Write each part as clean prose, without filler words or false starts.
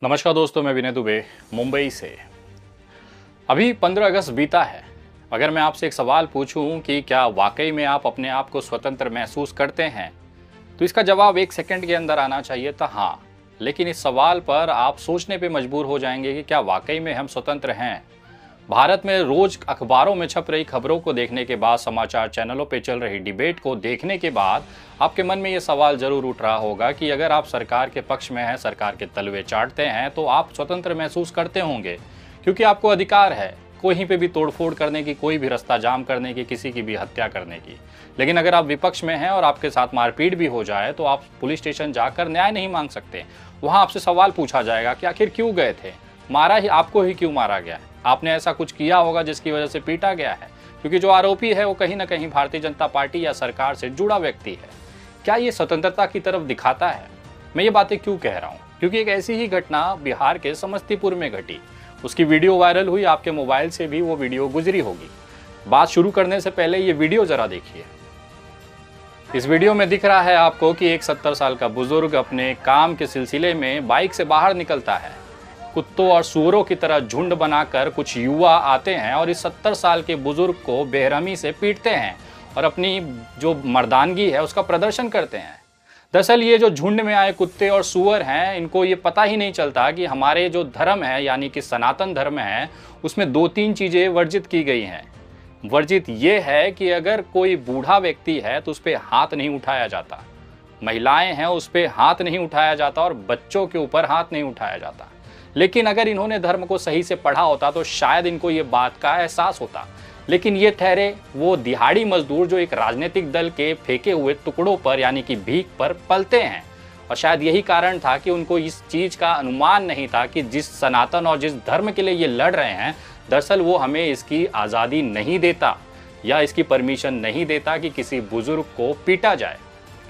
नमस्कार दोस्तों, मैं विनय दुबे मुंबई से। अभी 15 अगस्त बीता है। अगर मैं आपसे एक सवाल पूछूं कि क्या वाकई में आप अपने आप को स्वतंत्र महसूस करते हैं, तो इसका जवाब 1 सेकंड के अंदर आना चाहिए था हाँ। लेकिन इस सवाल पर आप सोचने पे मजबूर हो जाएंगे कि क्या वाकई में हम स्वतंत्र हैं। भारत में रोज अखबारों में छप रही खबरों को देखने के बाद, समाचार चैनलों पर चल रही डिबेट को देखने के बाद आपके मन में ये सवाल जरूर उठ रहा होगा कि अगर आप सरकार के पक्ष में हैं, सरकार के तलवे चाटते हैं, तो आप स्वतंत्र महसूस करते होंगे, क्योंकि आपको अधिकार है कहीं पे भी तोड़फोड़ करने की, कोई भी रास्ता जाम करने की, किसी की भी हत्या करने की। लेकिन अगर आप विपक्ष में हैं और आपके साथ मारपीट भी हो जाए तो आप पुलिस स्टेशन जाकर न्याय नहीं मांग सकते। वहां आपसे सवाल पूछा जाएगा कि आखिर क्यों गए थे, मारा ही आपको ही क्यों मारा गया, आपने ऐसा कुछ किया होगा जिसकी वजह से पीटा गया है। क्योंकि जो आरोपी है वो कहीं ना कहीं भारतीय जनता पार्टी या सरकार से जुड़ा व्यक्ति है। क्या ये स्वतंत्रता की तरफ दिखाता है? मैं ये बातें क्यों कह रहा हूँ, क्योंकि एक ऐसी ही घटना बिहार के समस्तीपुर में घटी। उसकी वीडियो वायरल हुई, आपके मोबाइल से भी वो वीडियो गुजरी होगी। बात शुरू करने से पहले ये वीडियो जरा देखिए। इस वीडियो में दिख रहा है आपको कि एक 70 साल का बुजुर्ग अपने काम के सिलसिले में बाइक से बाहर निकलता है। कुत्तों और सूअरों की तरह झुंड बनाकर कुछ युवा आते हैं और इस 70 साल के बुजुर्ग को बेरहमी से पीटते हैं और अपनी जो मर्दानगी है उसका प्रदर्शन करते हैं। दरअसल ये जो झुंड में आए कुत्ते और सूअर हैं, इनको ये पता ही नहीं चलता कि हमारे जो धर्म है, यानी कि सनातन धर्म है, उसमें 2-3 चीज़ें वर्जित की गई हैं। वर्जित ये है कि अगर कोई बूढ़ा व्यक्ति है तो उस पर हाथ नहीं उठाया जाता, महिलाएं हैं उस पर हाथ नहीं उठाया जाता और बच्चों के ऊपर हाथ नहीं उठाया जाता। लेकिन अगर इन्होंने धर्म को सही से पढ़ा होता तो शायद इनको ये बात का एहसास होता। लेकिन ये ठहरे वो दिहाड़ी मजदूर जो एक राजनीतिक दल के फेंके हुए टुकड़ों पर, यानी कि भीख पर पलते हैं। और शायद यही कारण था कि उनको इस चीज़ का अनुमान नहीं था कि जिस सनातन और जिस धर्म के लिए ये लड़ रहे हैं, दरअसल वो हमें इसकी आज़ादी नहीं देता या इसकी परमिशन नहीं देता कि किसी बुजुर्ग को पीटा जाए।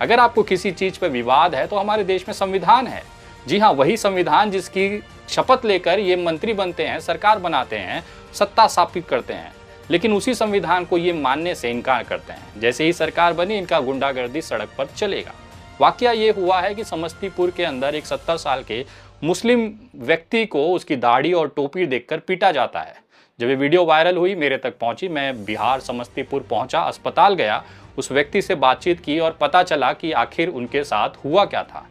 अगर आपको किसी चीज़ पर विवाद है तो हमारे देश में संविधान है। जी हाँ, वही संविधान जिसकी शपथ लेकर ये मंत्री बनते हैं, सरकार बनाते हैं, सत्ता स्थापित करते हैं। लेकिन उसी संविधान को ये मानने से इनकार करते हैं। जैसे ही सरकार बनी, इनका गुंडागर्दी सड़क पर चलेगा। वाकया ये हुआ है कि समस्तीपुर के अंदर एक 70 साल के मुस्लिम व्यक्ति को उसकी दाढ़ी और टोपी देखकर पीटा जाता है। जब ये वीडियो वायरल हुई, मेरे तक पहुंची, मैं बिहार समस्तीपुर पहुंचा, अस्पताल गया, उस व्यक्ति से बातचीत की और पता चला कि आखिर उनके साथ हुआ क्या था।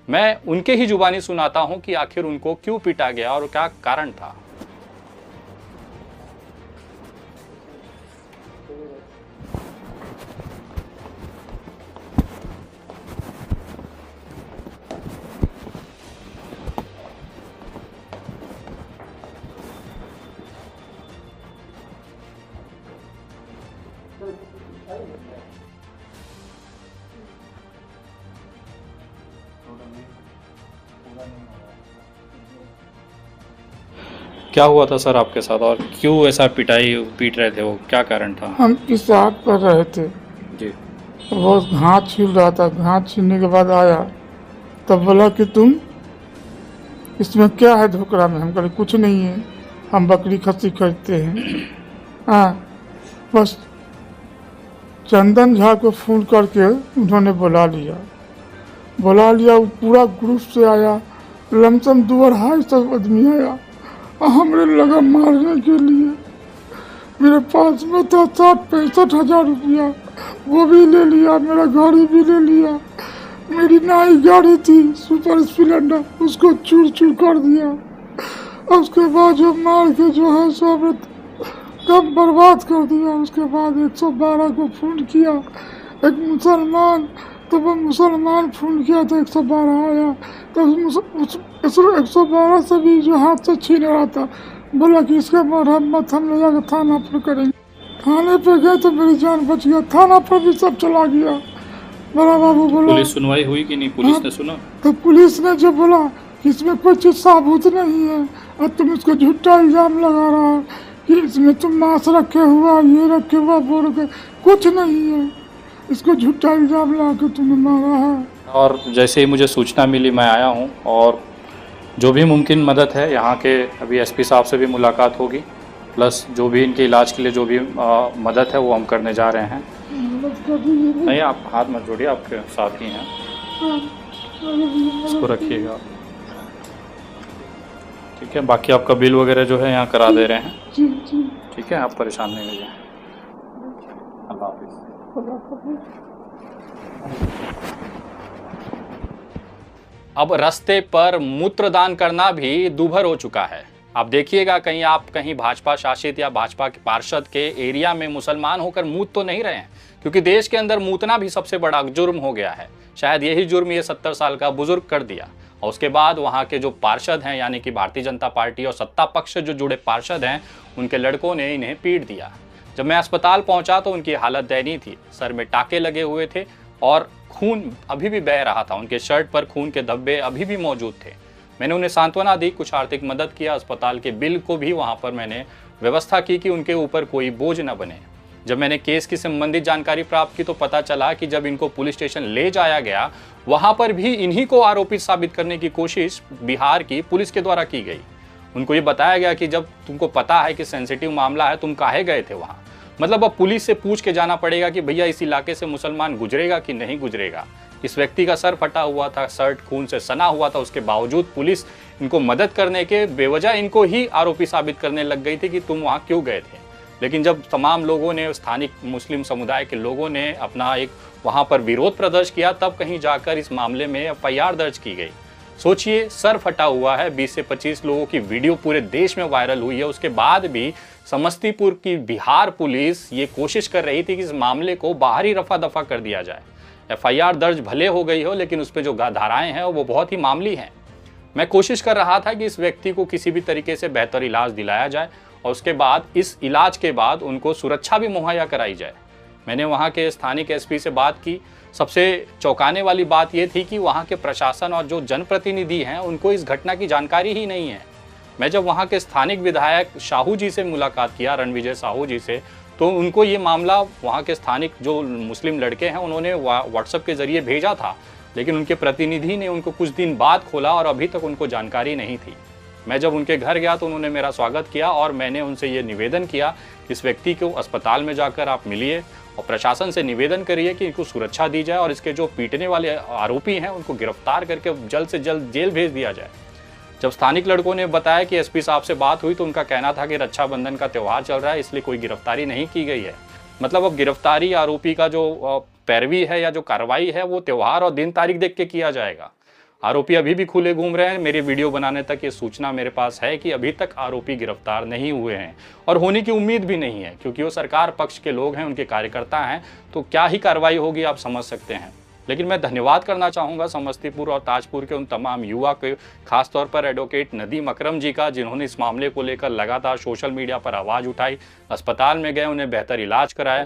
मैं उनके ही जुबानी सुनाता हूं कि आखिर उनको क्यों पीटा गया और क्या कारण था। क्या हुआ था सर आपके साथ और क्यों ऐसा पीट रहे थे, वो क्या कारण था? हम पेशाब कर रहे थे जी। वो हाथ छील रहा था। हाथ छीलने के बाद आया, तब बोला कि तुम इसमें क्या है ढोकरा में। हम कहे कुछ नहीं है, हम बकरी खस्सी खरीदते हैं। हाँ, बस चंदन झा को फोन करके उन्होंने बुला लिया। वो पूरा ग्रुप से आया, लमसम 2-2.5 आदमी आया और हमने लगा मारने के लिए। मेरे पास में था 60-65 हजार रुपया, वो भी ले लिया, मेरा गाड़ी भी ले लिया। मेरी नई गाड़ी थी सुपर स्प्लेंडर, उसको चूर चूर कर दिया। और उसके बाद जो मार के जो है सब कब बर्बाद कर दिया। उसके बाद 112 को फोन किया, एक मुसलमान, तो वो मुसलमान फोन किया तो 112 आया। तो उस 112 से भी जो हाथ से छीन रहा था, बोला कि इसका मरम्मत हम ले जाकर थाना पर करेंगे। थाने पे गए तो मेरी जान बच गया। थाना पर भी सब चला गया। बड़ा बाबू बोला, पुलिस सुनवाई हुई कि नहीं? पुलिस ने सुना? तो पुलिस ने जो बोला कि इसमें कोई चीज साबुत नहीं है और तुम इसको झूठा इल्जाम लगा रहा है कि इसमें तुम मांस रखे हुआ, ये रखे हुआ, वो रखे, कुछ नहीं है, इसको झूठा इल्जाम लगा के तुमने मारा है। और जैसे ही मुझे सूचना मिली मैं आया हूँ और जो भी मुमकिन मदद है, यहाँ के अभी एसपी साहब से भी मुलाकात होगी, प्लस जो भी इनके इलाज के लिए जो भी मदद है वो हम करने जा रहे हैं। नहीं, आप हाथ मत जोड़िए, आपके साथ ही हैं, इसको रखिएगा। ठीक है, बाकी आपका बिल वगैरह जो है यहाँ करा दे रहे हैं। जी जी। ठीक है, आप परेशान नहीं होइए। अल्लाह हाफिज़। अब रास्ते पर मूत्रदान करना भी दूभर हो चुका है। आप देखिएगा, कहीं आप कहीं भाजपा शासित या भाजपा के पार्षद के एरिया में मुसलमान होकर मूत तो नहीं रहे हैं, क्योंकि देश के अंदर मूतना भी सबसे बड़ा जुर्म हो गया है। शायद यही जुर्म ये 70 साल का बुजुर्ग कर दिया, और उसके बाद वहाँ के जो पार्षद हैं, यानी कि भारतीय जनता पार्टी और सत्ता पक्ष से जो जुड़े पार्षद हैं, उनके लड़कों ने इन्हें पीट दिया। जब मैं अस्पताल पहुंचा तो उनकी हालत दयनीय थी। सर में टाके लगे हुए थे और खून अभी भी बह रहा था। उनके शर्ट पर खून के धब्बे अभी भी मौजूद थे। मैंने उन्हें सांत्वना दी, कुछ आर्थिक मदद किया। अस्पताल के बिल को भी वहां पर मैंने व्यवस्था की कि उनके ऊपर कोई बोझ न बने। जब मैंने केस की संबंधित जानकारी प्राप्त की तो पता चला कि जब इनको पुलिस स्टेशन ले जाया गया, वहां पर भी इन्हीं को आरोपित साबित करने की कोशिश बिहार की पुलिस के द्वारा की गई। उनको ये बताया गया कि जब तुमको पता है कि सेंसिटिव मामला है, तुम काहे गए थे वहां। मतलब अब पुलिस से पूछ के जाना पड़ेगा कि भैया इस इलाके से मुसलमान गुजरेगा कि नहीं गुजरेगा। इस व्यक्ति का सर फटा हुआ था, शर्ट खून से सना हुआ था, उसके बावजूद पुलिस इनको मदद करने के बेवजह इनको ही आरोपी साबित करने लग गई थी कि तुम वहाँ क्यों गए थे। लेकिन जब तमाम लोगों ने, स्थानिक मुस्लिम समुदाय के लोगों ने अपना एक वहाँ पर विरोध प्रदर्शन किया, तब कहीं जाकर इस मामले में FIR दर्ज की गई। सोचिए, सर फटा हुआ है, 20 से 25 लोगों की वीडियो पूरे देश में वायरल हुई है। उसके बाद भी समस्तीपुर की बिहार पुलिस ये कोशिश कर रही थी कि इस मामले को बाहर ही रफा दफा कर दिया जाए। FIR दर्ज भले हो गई हो, लेकिन उस पर जो धाराएं हैं वो बहुत ही मामूली हैं। मैं कोशिश कर रहा था कि इस व्यक्ति को किसी भी तरीके से बेहतर इलाज दिलाया जाए और उसके बाद इस इलाज के बाद उनको सुरक्षा भी मुहैया कराई जाए। मैंने वहाँ के स्थानिक SP से बात की। सबसे चौंकाने वाली बात यह थी कि वहाँ के प्रशासन और जो जनप्रतिनिधि हैं उनको इस घटना की जानकारी ही नहीं है। मैं जब वहाँ के स्थानिक विधायक साहू जी से मुलाकात किया, रणविजय साहू जी से, तो उनको ये मामला वहाँ के स्थानिक जो मुस्लिम लड़के हैं उन्होंने WhatsApp के ज़रिए भेजा था, लेकिन उनके प्रतिनिधि ने उनको कुछ दिन बाद खोला और अभी तक उनको जानकारी नहीं थी। मैं जब उनके घर गया तो उन्होंने मेरा स्वागत किया और मैंने उनसे ये निवेदन किया कि इस व्यक्ति को अस्पताल में जाकर आप मिलिए और प्रशासन से निवेदन करिए कि इनको सुरक्षा दी जाए और इसके जो पीटने वाले आरोपी हैं उनको गिरफ्तार करके जल्द से जल्द जेल भेज दिया जाए। जब स्थानिक लड़कों ने बताया कि SP साहब से बात हुई तो उनका कहना था कि रक्षाबंधन का त्यौहार चल रहा है, इसलिए कोई गिरफ्तारी नहीं की गई है। मतलब अब गिरफ्तारी आरोपी का जो पैरवी है या जो कार्रवाई है वो त्यौहार और दिन तारीख देख के किया जाएगा। आरोपी अभी भी खुले घूम रहे हैं। मेरी वीडियो बनाने तक ये सूचना मेरे पास है कि अभी तक आरोपी गिरफ्तार नहीं हुए हैं और होने की उम्मीद भी नहीं है, क्योंकि वो सरकार पक्ष के लोग हैं, उनके कार्यकर्ता हैं, तो क्या ही कार्रवाई होगी आप समझ सकते हैं। लेकिन मैं धन्यवाद करना चाहूँगा समस्तीपुर और ताजपुर के उन तमाम युवा के, खासतौर पर एडवोकेट नदीम अकरम जी का, जिन्होंने इस मामले को लेकर लगातार सोशल मीडिया पर आवाज़ उठाई, अस्पताल में गए, उन्हें बेहतर इलाज कराया।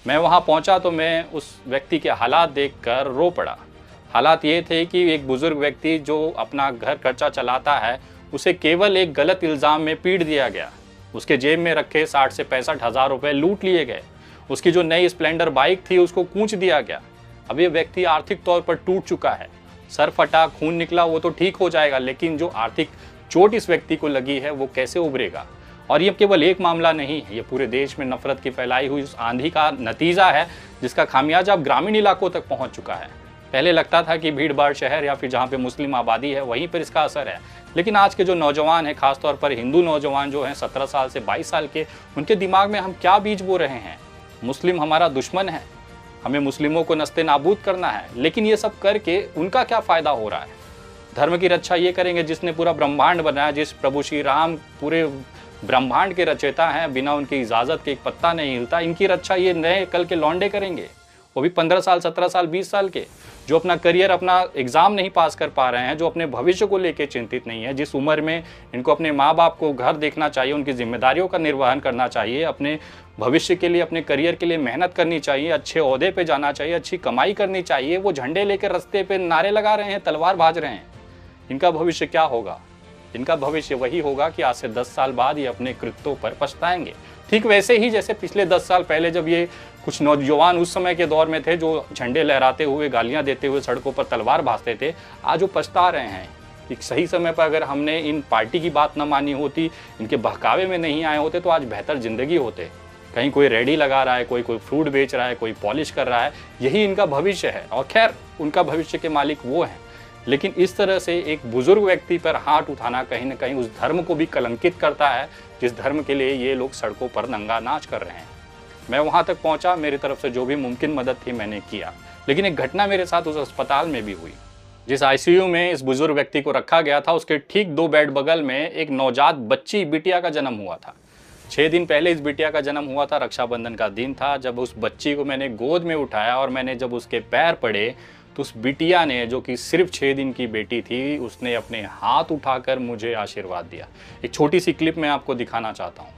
मैं वहाँ पहुँचा तो मैं उस व्यक्ति के हालात देखकर रो पड़ा। हालात ये थे कि एक बुजुर्ग व्यक्ति जो अपना घर खर्चा चलाता है, उसे केवल एक गलत इल्ज़ाम में पीट दिया गया। उसके जेब में रखे 60 से 65 हज़ार रुपये लूट लिए गए। उसकी जो नई स्प्लेंडर बाइक थी उसको कूच दिया गया। अब ये व्यक्ति आर्थिक तौर पर टूट चुका है। सर फटा, खून निकला, वो तो ठीक हो जाएगा, लेकिन जो आर्थिक चोट इस व्यक्ति को लगी है वो कैसे उभरेगा। और ये केवल एक मामला नहीं है, ये पूरे देश में नफरत की फैलाई हुई उस आंधी का नतीजा है जिसका खामियाजा अब ग्रामीण इलाकों तक पहुँच चुका है। पहले लगता था कि भीड़ भाड़ शहर या फिर जहाँ पे मुस्लिम आबादी है वहीं पर इसका असर है, लेकिन आज के जो नौजवान हैं, खासतौर पर हिंदू नौजवान जो हैं 17 साल से 22 साल के, उनके दिमाग में हम क्या बीज बो रहे हैं। मुस्लिम हमारा दुश्मन है, हमें मुस्लिमों को नस्ते नाबूद करना है, लेकिन ये सब करके उनका क्या फ़ायदा हो रहा है। धर्म की रक्षा ये करेंगे जिसने पूरा ब्रह्मांड बनाया, जिस प्रभु श्री राम पूरे ब्रह्मांड के रचयिता हैं, बिना उनकी इजाज़त के एक पत्ता नहीं हिलता। इनकी रक्षा ये नए कल के लौंडे करेंगे, वो भी 15 साल, 17 साल, 20 साल के, जो अपना करियर, अपना एग्ज़ाम नहीं पास कर पा रहे हैं, जो अपने भविष्य को लेकर चिंतित नहीं है। जिस उम्र में इनको अपने माँ बाप को घर देखना चाहिए, उनकी जिम्मेदारियों का निर्वहन करना चाहिए, अपने भविष्य के लिए, अपने करियर के लिए मेहनत करनी चाहिए, अच्छे ओहदे पे जाना चाहिए, अच्छी कमाई करनी चाहिए, वो झंडे लेकर रास्ते पे नारे लगा रहे हैं, तलवार भाज रहे हैं। इनका भविष्य क्या होगा? इनका भविष्य वही होगा कि आज से 10 साल बाद ये अपने कृत्यों पर पछताएंगे। ठीक वैसे ही जैसे पिछले 10 साल पहले जब ये कुछ नौजवान उस समय के दौर में थे जो झंडे लहराते हुए, गालियां देते हुए सड़कों पर तलवार भाजते थे, आज वो पछता रहे हैं कि सही समय पर अगर हमने इन पार्टी की बात न मानी होती, इनके बहकावे में नहीं आए होते, तो आज बेहतर ज़िंदगी होते। कहीं कोई रेडी लगा रहा है, कोई फ्रूट बेच रहा है, कोई पॉलिश कर रहा है, यही इनका भविष्य है। और खैर, उनका भविष्य के मालिक वो हैं। लेकिन इस तरह से एक बुजुर्ग व्यक्ति पर हाथ उठाना कहीं ना कहीं उस धर्म को भी कलंकित करता है जिस धर्म के लिए ये लोग सड़कों पर नंगा नाच कर रहे हैं। मैं वहाँ तक पहुँचा, मेरी तरफ से जो भी मुमकिन मदद थी मैंने किया, लेकिन एक घटना मेरे साथ उस अस्पताल में भी हुई। जिस आईसीयू में इस बुजुर्ग व्यक्ति को रखा गया था उसके ठीक 2 बेड बगल में एक नवजात बच्ची बिटिया का जन्म हुआ था। 6 दिन पहले इस बिटिया का जन्म हुआ था, रक्षाबंधन का दिन था। जब उस बच्ची को मैंने गोद में उठाया और मैंने जब उसके पैर पड़े तो उस बिटिया ने, जो कि सिर्फ 6 दिन की बेटी थी, उसने अपने हाथ उठाकर मुझे आशीर्वाद दिया। एक छोटी सी क्लिप मैं आपको दिखाना चाहता हूँ।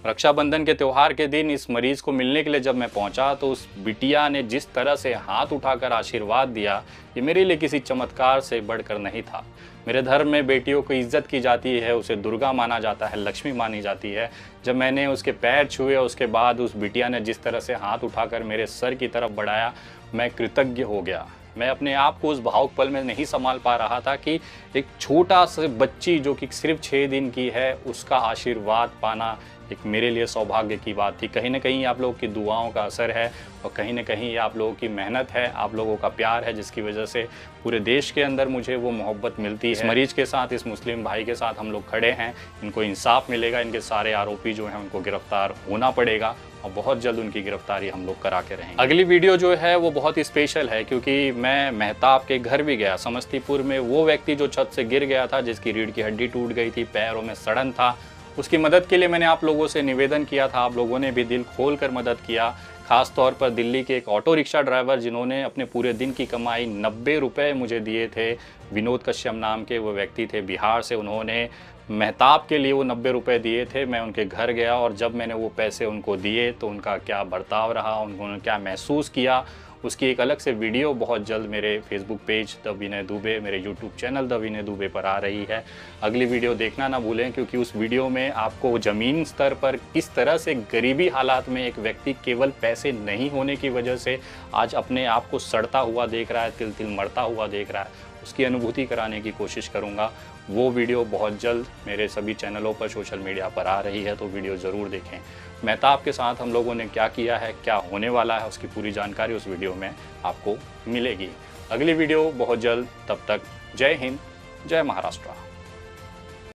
रक्षाबंधन के त्यौहार के दिन इस मरीज को मिलने के लिए जब मैं पहुंचा तो उस बिटिया ने जिस तरह से हाथ उठाकर आशीर्वाद दिया, ये मेरे लिए किसी चमत्कार से बढ़कर नहीं था। मेरे धर्म में बेटियों को इज्जत की जाती है, उसे दुर्गा माना जाता है, लक्ष्मी मानी जाती है। जब मैंने उसके पैर छुए उसके बाद उस बिटिया ने जिस तरह से हाथ उठाकर मेरे सर की तरफ बढ़ाया, मैं कृतज्ञ हो गया। मैं अपने आप को उस भावुक पल में नहीं संभाल पा रहा था कि एक छोटा सा बच्ची जो कि सिर्फ 6 दिन की है, उसका आशीर्वाद पाना एक मेरे लिए सौभाग्य की बात थी। कहीं ना कहीं आप लोगों की दुआओं का असर है और कहीं ना कहीं आप लोगों की मेहनत है, आप लोगों का प्यार है, जिसकी वजह से पूरे देश के अंदर मुझे वो मोहब्बत मिलती है। इस मरीज के साथ, इस मुस्लिम भाई के साथ हम लोग खड़े हैं। इनको इंसाफ मिलेगा, इनके सारे आरोपी जो हैं उनको गिरफ्तार होना पड़ेगा और बहुत जल्द उनकी गिरफ्तारी हम लोग करा के रहेंगे। अगली वीडियो जो है वो बहुत ही स्पेशल है क्योंकि मैं मेहताब के घर भी गया। समस्तीपुर में वो व्यक्ति जो छत से गिर गया था, जिसकी रीढ़ की हड्डी टूट गई थी, पैरों में सड़न था, उसकी मदद के लिए मैंने आप लोगों से निवेदन किया था। आप लोगों ने भी दिल खोल कर मदद किया। खास तौर पर दिल्ली के एक ऑटो रिक्शा ड्राइवर जिन्होंने अपने पूरे दिन की कमाई 90 रुपये मुझे दिए थे, विनोद कश्यप नाम के वो व्यक्ति थे बिहार से। उन्होंने मेहताब के लिए वो 90 रुपये दिए थे। मैं उनके घर गया और जब मैंने वो पैसे उनको दिए तो उनका क्या बर्ताव रहा, उन्होंने क्या महसूस किया, उसकी एक अलग से वीडियो बहुत जल्द मेरे फेसबुक पेज द विनय दुबे, मेरे यूट्यूब चैनल द विनय दुबे पर आ रही है। अगली वीडियो देखना ना भूलें क्योंकि उस वीडियो में आपको ज़मीन स्तर पर किस तरह से गरीबी हालात में एक व्यक्ति केवल पैसे नहीं होने की वजह से आज अपने आप को सड़ता हुआ देख रहा है, तिल तिल मरता हुआ देख रहा है, उसकी अनुभूति कराने की कोशिश करूँगा। वो वीडियो बहुत जल्द मेरे सभी चैनलों पर, सोशल मीडिया पर आ रही है, तो वीडियो ज़रूर देखें। मेहताब के साथ हम लोगों ने क्या किया है, क्या होने वाला है, उसकी पूरी जानकारी उस वीडियो में आपको मिलेगी। अगली वीडियो बहुत जल्द, तब तक जय हिंद, जय महाराष्ट्र।